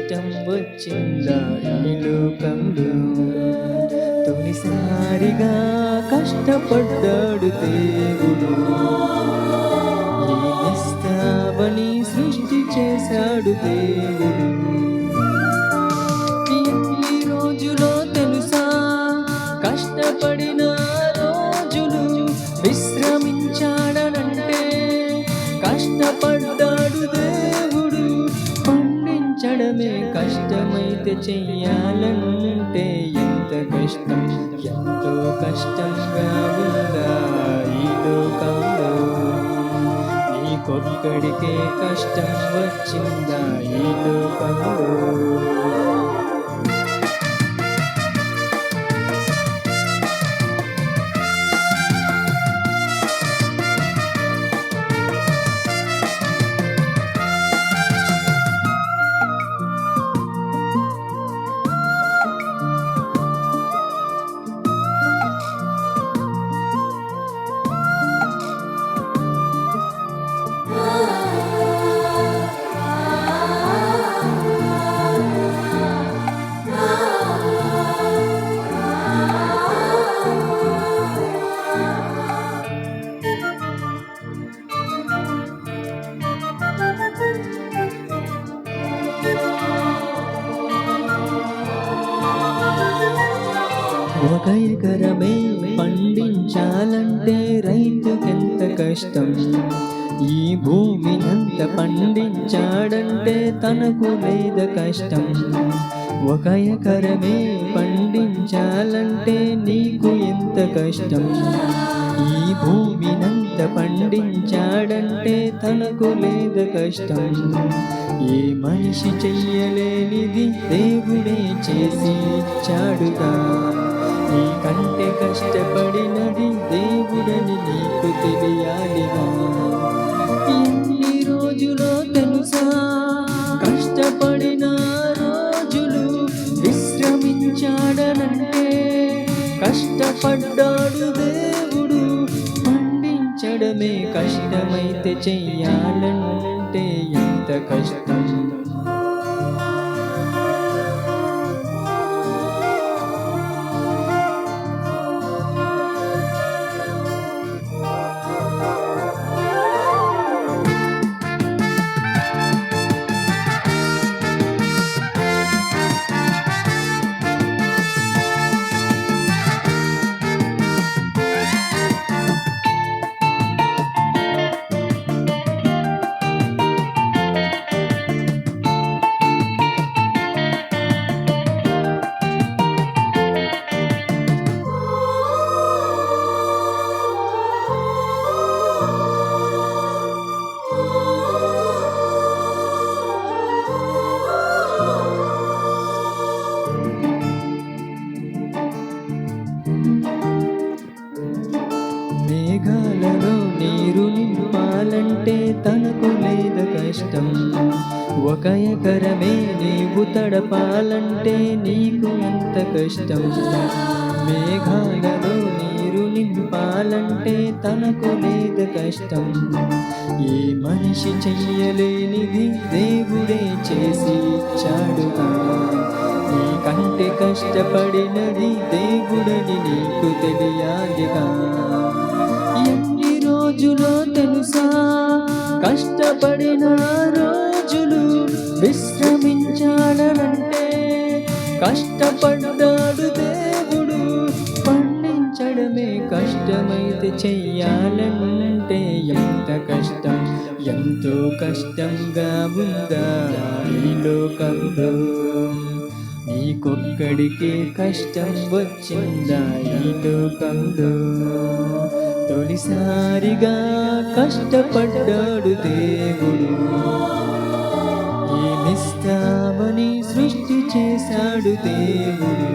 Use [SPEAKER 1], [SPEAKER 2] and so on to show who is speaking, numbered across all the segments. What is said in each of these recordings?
[SPEAKER 1] కష్టం వచ్చిందా ఈ లోకంలో? తొలిసారిగా కష్టపడ్డాడు దేవుడు. ఈ నిస్తావని సృష్టి చేశాడు దేవుడు. ఎన్ని రోజులో తెలుసా కష్టపడిన రోజులు? విశ్రమించాడనంటే కష్టపడ్డాడు దేవుడు. పండించడమే కష్టమైతే చెయ్యాలంటే ఎంత కష్టం, ఎంతో కష్టంగా ఉందా ఈ లోకంలో? నీకొక్కడికే కష్టం వచ్చిందా ఈ లోకంలో? ఒక ఎకరమే పండించాలంటే రైతుకెంత కష్టం. ఈ భూమినంత పండించాడంటే తనకు లేదు కష్టం. ఒక ఎకరమే పండించాలంటే నీకు ఎంత కష్టం. ఈ భూమినంత పండించాడంటే తనకు లేదు కష్టం. ఏ మనిషి చెయ్యలేనిది దేవుడే చేసి ఇచ్చాడుగా. నీ కంటే కష్టపడినది దేవుడని నీకు తెలియాలిగా. ఎన్ని రోజులో తెలుసా కష్టపడిన రోజులు? విశ్రమించాడనంటే కష్టపడ్డాడు దేవుడు. పండించడమే కష్టమైతే చెయ్యాలంటే ఎంత కష్టం. మేఘాలలో నీరు నింపాలంటే తనకు లేదు కష్టం. ఒక ఎకరమే నీవు తడపాలంటే నీకు ఎంత కష్టం. మేఘాలలో నీరు నింపాలంటే తనకు లేదు కష్టం. ఏ మనిషి చెయ్యలేనిది దేవుడే చేసి ఇచ్చాడుగా. నీ కంటే కష్టపడినది దేవుడని నీకు తెలియాలిగా. ఎన్ని రోజులో తెలుసా కష్టపడిన రోజులు? విశ్రమించాడనంటే కష్టపడ్డాడు దేవుడు. పండించడమే కష్టమైతే చెయ్యాలంటే ఎంత కష్టం, ఎంతో కష్టంగా ఉందా ఈ లోకంలో? నీకొక్కడికే కష్టం వచ్చిందా ఈ లోకంలో? తొలిసారిగా కష్టపడ్డాడు దేవుడు. ఈ నిస్తావని సృష్టి చేశాడు దేవుడు.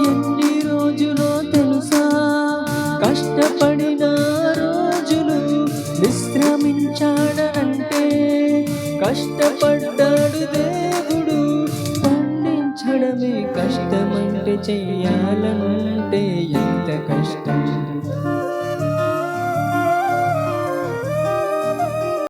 [SPEAKER 1] ఎన్ని రోజులో తెలుసా కష్టపడిన రోజులు? విశ్రమించాడనంటే కష్టపడ్డాడు దేవుడు. పండించడమే కష్టమంటే చెయ్యాలంటే ఎంత కష్టం.